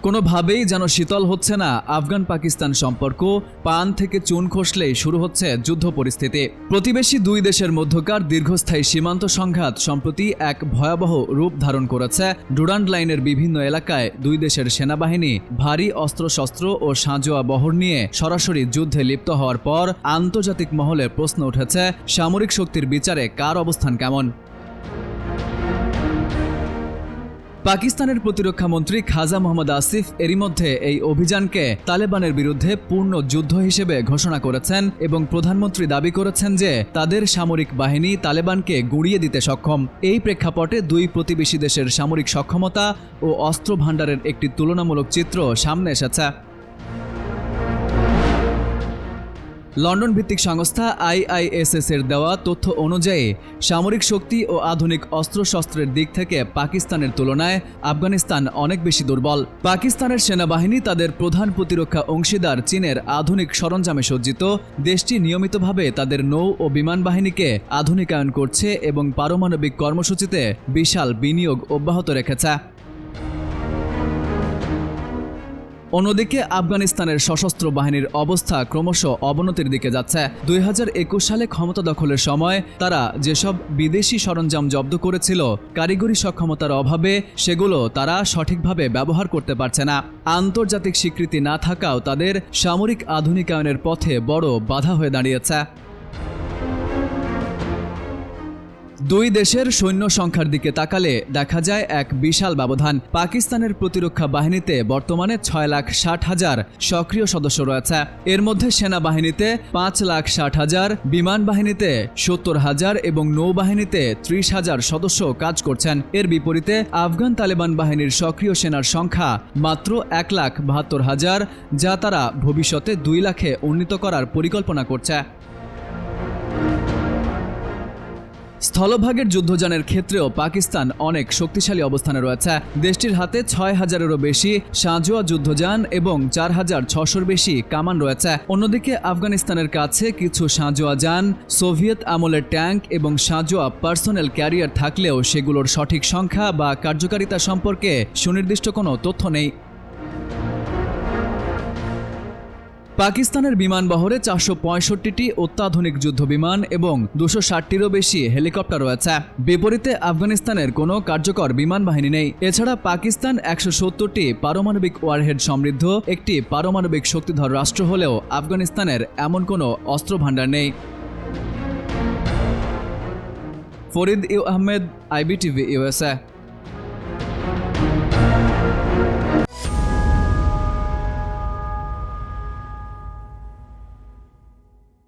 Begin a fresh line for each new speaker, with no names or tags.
কোনোভাবেই যেন শীতল হচ্ছে না আফগান পাকিস্তান সম্পর্ক। পান থেকে চুন খসলেই শুরু হচ্ছে যুদ্ধ পরিস্থিতি। প্রতিবেশী দুই দেশের মধ্যকার দীর্ঘস্থায়ী সীমান্ত সংঘাত সম্প্রতি এক ভয়াবহ রূপ ধারণ করেছে। ডুরান্ড লাইনের বিভিন্ন এলাকায় দুই দেশের সেনাবাহিনী ভারী অস্ত্রশস্ত্র ও সাঁজোয়া বহর নিয়ে সরাসরি যুদ্ধে লিপ্ত হওয়ার পর আন্তর্জাতিক মহলে প্রশ্ন উঠেছে, সামরিক শক্তির বিচারে কার অবস্থান কেমন? পাকিস্তানের প্রতিরক্ষা মন্ত্রী খাজা মোহাম্মদ আসিফ এরই মধ্যে এই অভিযানকে তালেবানের বিরুদ্ধে পূর্ণ যুদ্ধ হিসেবে ঘোষণা করেছেন এবং প্রধানমন্ত্রী দাবি করেছেন যে তাদের সামরিক বাহিনী তালেবানকে গুঁড়িয়ে দিতে সক্ষম। এই প্রেক্ষাপটে দুই প্রতিবেশী দেশের সামরিক সক্ষমতা ও অস্ত্র ভাণ্ডারের একটি তুলনামূলক চিত্র সামনে এসেছে। লন্ডন ভিত্তিক সংস্থা IISS এর দেওয়া তথ্য অনুযায়ী সামরিক শক্তি ও আধুনিক অস্ত্রশস্ত্রের দিক থেকে পাকিস্তানের তুলনায় আফগানিস্তান অনেক বেশি দুর্বল। পাকিস্তানের সেনাবাহিনী তাদের প্রধান প্রতিরক্ষা অংশীদার চীনের আধুনিক সরঞ্জামে সজ্জিত। দেশটি নিয়মিতভাবে তাদের নৌ ও বিমান বাহিনীকে আধুনিকায়ন করছে এবং পারমাণবিক কর্মসূচিতে বিশাল বিনিয়োগ অব্যাহত রেখেছে। অন্যদিকে আফগানিস্তানের সশস্ত্র বাহিনীর অবস্থা ক্রমশ অবনতির দিকে যাচ্ছে। 2021 সালে ক্ষমতা দখলের সময় তারা যেসব বিদেশি সরঞ্জাম জব্দ করেছিল, কারিগরি সক্ষমতার অভাবে সেগুলো তারা সঠিকভাবে ব্যবহার করতে পারছে না। আন্তর্জাতিক স্বীকৃতি না থাকাও তাদের সামরিক আধুনিকায়নের পথে বড় বাধা হয়ে দাঁড়িয়েছে। দুই দেশের সৈন্য সংখ্যার দিকে তাকালে দেখা যায় এক বিশাল ব্যবধান। পাকিস্তানের প্রতিরক্ষা বাহিনীতে বর্তমানে 6,60,000 সক্রিয় সদস্য রয়েছে। এর মধ্যে সেনাবাহিনীতে 5,60,000, বিমান বাহিনীতে 70,000 এবং নৌবাহিনীতে 30,000 সদস্য কাজ করছেন। এর বিপরীতে আফগান তালেবান বাহিনীর সক্রিয় সেনার সংখ্যা মাত্র 1,72,000, যা তারা ভবিষ্যতে 2 লাখে উন্নীত করার পরিকল্পনা করছে। স্থলভাগের যুদ্ধযানের ক্ষেত্রেও পাকিস্তান অনেক শক্তিশালী অবস্থানে রয়েছে। দেশটির হাতে 6,000-এরও বেশি সাঁজোয়া যুদ্ধযান এবং 4,600-র বেশি কামান রয়েছে। অন্যদিকে আফগানিস্তানের কাছে কিছু সাঁজোয়া যান, সোভিয়েত আমলের ট্যাঙ্ক এবং সাঁজোয়া পার্সোনেল ক্যারিয়ার থাকলেও সেগুলোর সঠিক সংখ্যা বা কার্যকারিতা সম্পর্কে সুনির্দিষ্ট কোনো তথ্য নেই। পাকিস্তানের বিমানবহরে 465টি অত্যাধুনিক যুদ্ধবিমান এবং 260টিরও বেশি হেলিকপ্টার রয়েছে। বিপরীতে আফগানিস্তানের কোনো কার্যকর বিমান বাহিনী নেই। এছাড়া পাকিস্তান 170টি পারমাণবিক ওয়ারহেড সমৃদ্ধ একটি পারমাণবিক শক্তিধর রাষ্ট্র হলেও আফগানিস্তানের এমন কোনো অস্ত্র ভাণ্ডার নেই। Farid Ahmed, IBTV USA।